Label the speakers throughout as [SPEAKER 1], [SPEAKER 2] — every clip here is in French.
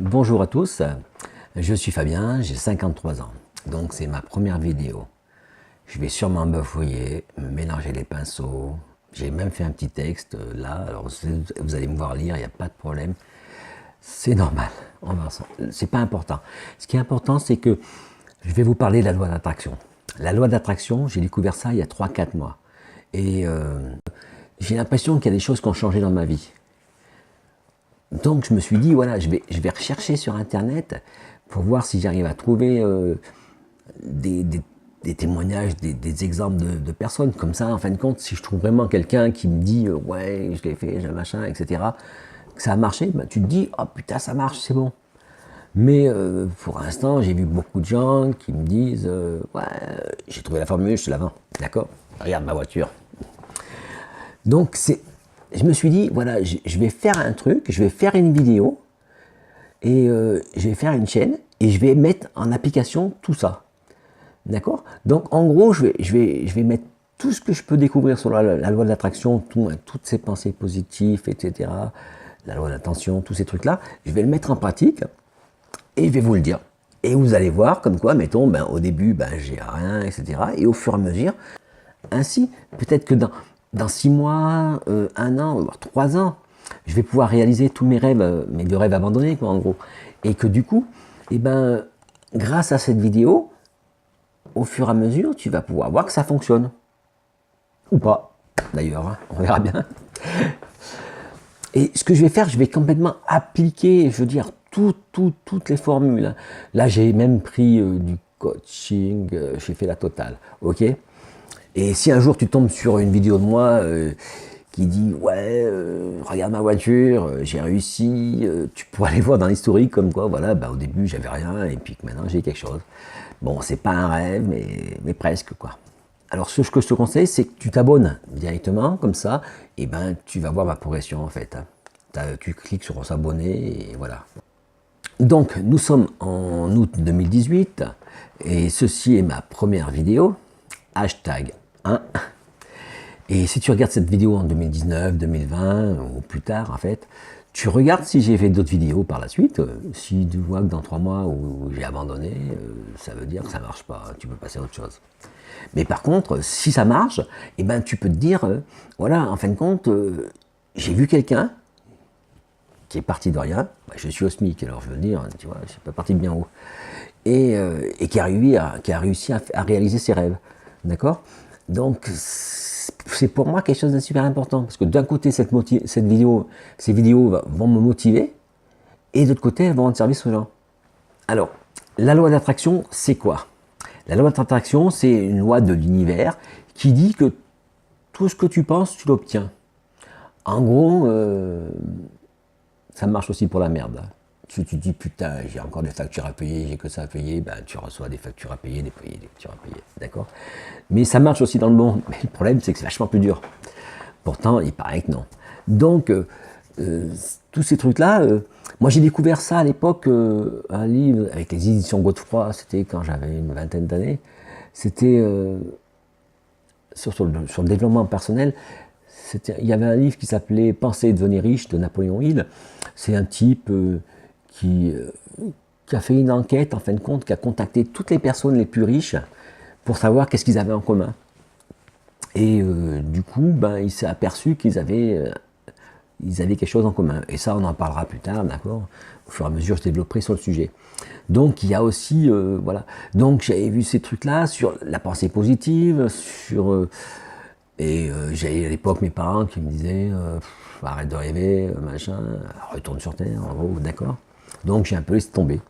[SPEAKER 1] Bonjour à tous, je suis Fabien, j'ai 53 ans, donc c'est ma première vidéo. Je vais sûrement bafouiller, mélanger les pinceaux, j'ai même fait un petit texte là, alors vous allez me voir lire, il n'y a pas de problème. C'est normal, c'est pas important. Ce qui est important, c'est que je vais vous parler de la loi d'attraction. La loi d'attraction, j'ai découvert ça il y a 3-4 mois. Et j'ai l'impression qu'il y a des choses qui ont changé dans ma vie. Donc je me suis dit, voilà, je vais rechercher sur Internet pour voir si j'arrive à trouver des témoignages, des exemples de personnes. Comme ça, en fin de compte, si je trouve vraiment quelqu'un qui me dit, ouais, je l'ai fait, j'ai un machin, etc., que ça a marché, ben, tu te dis, oh putain, ça marche, c'est bon. Mais pour l'instant, j'ai vu beaucoup de gens qui me disent, ouais, j'ai trouvé la formule, je te la vends. D'accord? Regarde ma voiture. Donc je me suis dit, voilà, je vais faire un truc, je vais faire une vidéo, et je vais faire une chaîne, et je vais mettre en application tout ça. D'accord? Donc en gros, je vais mettre tout ce que je peux découvrir sur la loi de l'attraction, toutes ces pensées positives, etc., la loi de l'attention, tous ces trucs-là, je vais le mettre en pratique, et je vais vous le dire. Et vous allez voir, comme quoi, mettons, ben, au début, ben, j'ai rien, etc., et au fur et à mesure, ainsi, peut-être que dans 6 mois, 1 an, voire 3 ans, je vais pouvoir réaliser tous mes rêves, mes 2 rêves abandonnés, quoi, en gros. Et que du coup, eh ben, grâce à cette vidéo, au fur et à mesure, tu vas pouvoir voir que ça fonctionne. Ou pas, d'ailleurs, hein, on verra bien. Et ce que je vais faire, je vais complètement appliquer, je veux dire, toutes les formules. Là, j'ai même pris du coaching, j'ai fait la totale, ok? Et si un jour tu tombes sur une vidéo de moi qui dit ouais, regarde ma voiture, j'ai réussi, tu pourras aller voir dans l'historique comme quoi, voilà, bah, au début j'avais rien et puis que maintenant j'ai quelque chose. Bon, c'est pas un rêve, mais presque quoi. Alors ce que je te conseille, c'est que tu t'abonnes directement comme ça, et ben tu vas voir ma progression en fait. Tu cliques sur s'abonner et voilà. Donc nous sommes en août 2018 et ceci est ma première vidéo. Hashtag 1. Et si tu regardes cette vidéo en 2019, 2020 ou plus tard en fait, tu regardes si j'ai fait d'autres vidéos par la suite. Si tu vois que dans 3 mois où j'ai abandonné, ça veut dire que ça marche pas, tu peux passer à autre chose. Mais par contre, si ça marche, eh ben, tu peux te dire, voilà, en fin de compte, j'ai vu quelqu'un qui est parti de rien, bah, je suis au SMIC, alors je veux dire, tu vois, je suis pas parti de bien haut, et qui a réussi à réaliser ses rêves. D'accord? Donc, c'est pour moi quelque chose de super important, parce que d'un côté, ces vidéos vont me motiver, et de l'autre côté, elles vont rendre service aux gens. Alors, la loi d'attraction, c'est quoi? La loi d'attraction, c'est une loi de l'univers qui dit que tout ce que tu penses, tu l'obtiens. En gros, ça marche aussi pour la merde. Tu te dis, putain, j'ai encore des factures à payer, j'ai que ça à payer, ben, tu reçois des factures à payer, des factures à payer, d'accord? Mais ça marche aussi dans le monde. Mais le problème, c'est que c'est vachement plus dur. Pourtant, il paraît que non. Donc, tous ces trucs-là, moi j'ai découvert ça à l'époque, un livre avec les éditions Godefroy, c'était quand j'avais une vingtaine d'années, c'était sur le développement personnel. Il y avait un livre qui s'appelait Penser et devenir riche de Napoléon Hill. C'est un type qui a fait une enquête, en fin de compte, qui a contacté toutes les personnes les plus riches pour savoir qu'est-ce qu'ils avaient en commun. Et du coup, ben, il s'est aperçu qu'ils avaient quelque chose en commun. Et ça, on en parlera plus tard, d'accord? Au fur et à mesure, je développerai sur le sujet. Donc, il y a aussi, voilà. Donc, j'avais vu ces trucs-là sur la pensée positive, sur... j'avais à l'époque mes parents qui me disaient arrête de rêver, machin, retourne sur Terre, en gros, d'accord? Donc, j'ai un peu laissé tomber.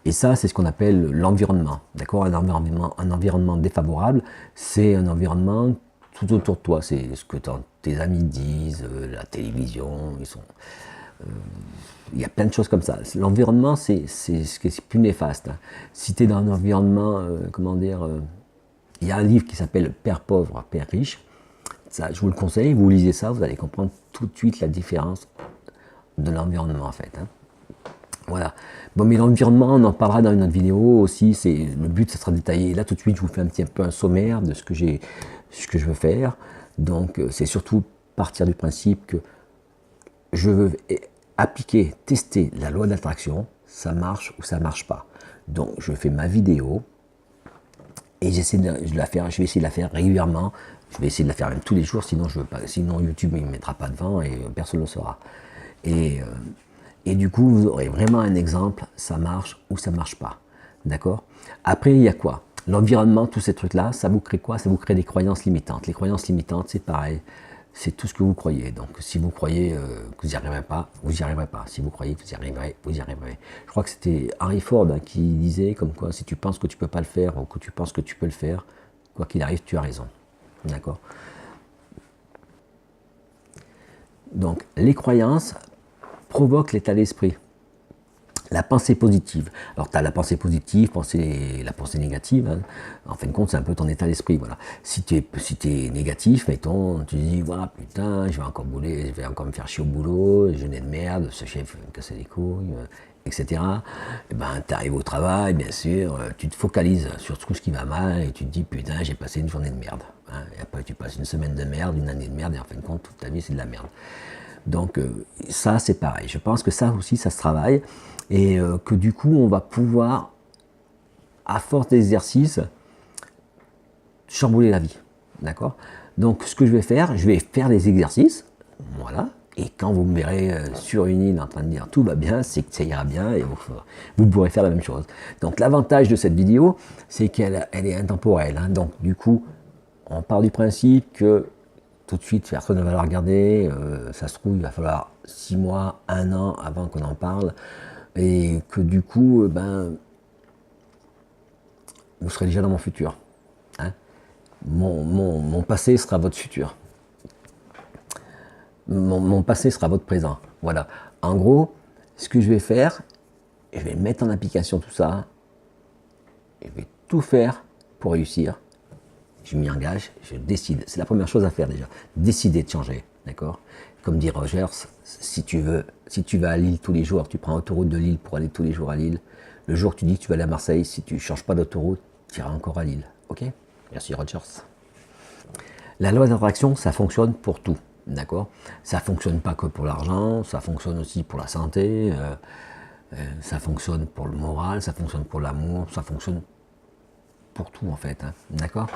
[SPEAKER 1] Et ça, c'est ce qu'on appelle l'environnement, d'accord? Un environnement défavorable, c'est un environnement tout autour de toi. C'est ce que tes amis disent, la télévision, il y a plein de choses comme ça. L'environnement, c'est ce qui est plus néfaste. Hein. Si tu es dans un environnement, comment dire, il y a un livre qui s'appelle Père pauvre, Père riche. Ça, je vous le conseille, vous lisez ça, vous allez comprendre tout de suite la différence de l'environnement en fait. Hein. Voilà. Bon, mais l'environnement, on en parlera dans une autre vidéo aussi. Le but, ça sera détaillé. Là, tout de suite, je vous fais un petit peu un sommaire de ce que je veux faire. Donc, c'est surtout partir du principe que je veux appliquer, tester la loi d'attraction, ça marche ou ça marche pas. Donc je fais ma vidéo et j'essaie de la faire, je vais essayer de la faire régulièrement. Je vais essayer de la faire même tous les jours, sinon je veux pas, sinon YouTube il ne me mettra pas devant et personne ne le saura. Et du coup, vous aurez vraiment un exemple, ça marche ou ça marche pas. D'accord? Après, il y a quoi? L'environnement, tous ces trucs-là, ça vous crée quoi? Ça vous crée des croyances limitantes. Les croyances limitantes, c'est pareil. C'est tout ce que vous croyez. Donc, si vous croyez que vous n'y arriverez pas, vous n'y arriverez pas. Si vous croyez que vous y arriverez, vous y arriverez. Je crois que c'était Henry Ford hein, qui disait comme quoi, si tu penses que tu ne peux pas le faire ou que tu penses que tu peux le faire, quoi qu'il arrive, tu as raison. D'accord? Donc, les croyances provoquent l'état d'esprit. La pensée positive. Alors, tu as la pensée positive, la pensée négative. Hein. En fin de compte, c'est un peu ton état d'esprit. Voilà. Si tu es négatif, mettons, tu dis, voilà, putain, je vais encore bouler, je vais encore me faire chier au boulot, je n'ai de merde, ce chef va me casser les couilles, etc. Et ben, tu arrives au travail, bien sûr, tu te focalises sur tout ce qui va mal et tu te dis, putain, j'ai passé une journée de merde. Hein. Et après, tu passes une semaine de merde, une année de merde, et en fin de compte, toute ta vie, c'est de la merde. Donc, ça, c'est pareil. Je pense que ça aussi, ça se travaille. Et que du coup, on va pouvoir, à force d'exercice, chambouler la vie. D'accord? Donc, ce que je vais faire des exercices. Voilà. Et quand vous me verrez sur une île en train de dire tout va bien, c'est que ça ira bien et vous pourrez faire la même chose. Donc, l'avantage de cette vidéo, c'est qu'elle est intemporelle. Hein. Donc, du coup, on part du principe que tout de suite, personne ne va la regarder. Ça se trouve, il va falloir 6 mois, 1 an avant qu'on en parle. Et que du coup, vous serez déjà dans mon futur. Hein. Mon passé sera votre futur. Mon passé sera votre présent. Voilà. En gros, ce que je vais faire, je vais mettre en application tout ça. Je vais tout faire pour réussir. Je m'y engage, je décide. C'est la première chose à faire déjà. Décider de changer. D'accord? Comme dit Rogers, si tu vas à Lille tous les jours, tu prends l'autoroute de Lille pour aller tous les jours à Lille. Le jour que tu dis que tu vas aller à Marseille, si tu ne changes pas d'autoroute, tu iras encore à Lille. Ok? Merci Rogers. La loi d'attraction, ça fonctionne pour tout. D'accord? Ça ne fonctionne pas que pour l'argent, ça fonctionne aussi pour la santé, ça fonctionne pour le moral, ça fonctionne pour l'amour, ça fonctionne pour tout en fait. Hein. D'accord?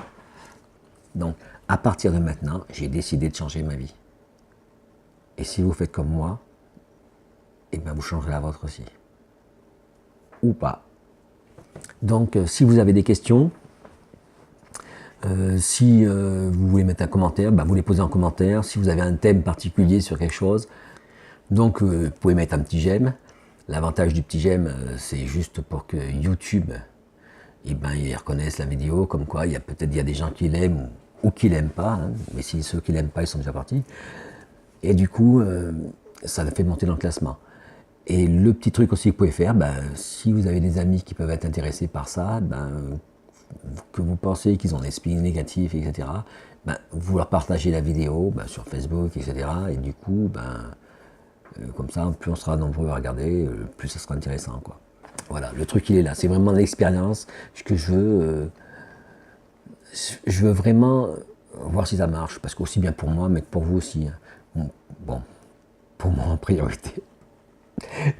[SPEAKER 1] Donc, à partir de maintenant, j'ai décidé de changer ma vie. Et si vous faites comme moi, eh bien vous changerez la vôtre aussi. Ou pas. Donc, si vous avez des questions, si vous voulez mettre un commentaire, vous les posez en commentaire. Si vous avez un thème particulier sur quelque chose, donc vous pouvez mettre un petit j'aime. L'avantage du petit j'aime, c'est juste pour que YouTube, ils reconnaissent la vidéo, comme quoi il y a des gens qui l'aiment ou qui l'aiment pas. Hein, mais si ceux qui l'aiment pas, ils sont déjà partis. Et du coup, ça fait monter dans le classement. Et le petit truc aussi que vous pouvez faire, si vous avez des amis qui peuvent être intéressés par ça, que vous pensez qu'ils ont un esprit négatif, etc., vous leur partagez la vidéo sur Facebook, etc. Et du coup, comme ça, plus on sera nombreux à regarder, plus ça sera intéressant. Quoi. Voilà, le truc il est là. C'est vraiment l'expérience que je veux vraiment voir si ça marche. Parce qu'aussi bien pour moi, mais pour vous aussi. Hein. Bon, pour moi en priorité.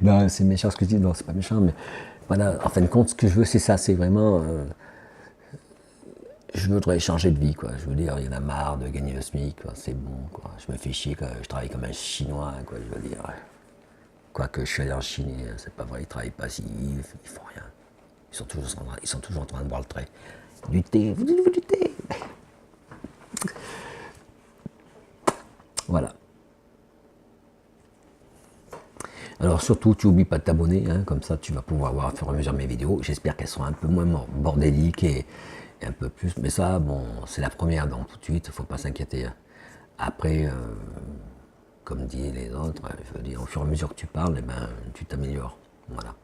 [SPEAKER 1] Non, c'est méchant ce que je dis, non, c'est pas méchant, mais voilà, en fin de compte, ce que je veux, c'est ça, c'est vraiment. Je voudrais changer de vie, quoi. Je veux dire, il y en a marre de gagner le SMIC, c'est bon, quoi. Je me fais chier, quoi. Je travaille comme un Chinois, quoi, je veux dire. Quoique je suis allé en Chine, c'est pas vrai, ils travaillent pas, ils font rien. Ils sont toujours en train de boire le trait. Du thé, vous dites du thé. Voilà. Alors surtout, tu n'oublies pas de t'abonner, hein, comme ça tu vas pouvoir voir au fur et à mesure mes vidéos. J'espère qu'elles seront un peu moins bordéliques et un peu plus. Mais ça, bon, c'est la première, donc tout de suite, il ne faut pas s'inquiéter. Après, comme disent les autres, je veux dire, au fur et à mesure que tu parles, tu t'améliores. Voilà.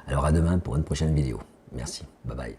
[SPEAKER 1] Alors à demain pour une prochaine vidéo. Merci. Bye bye.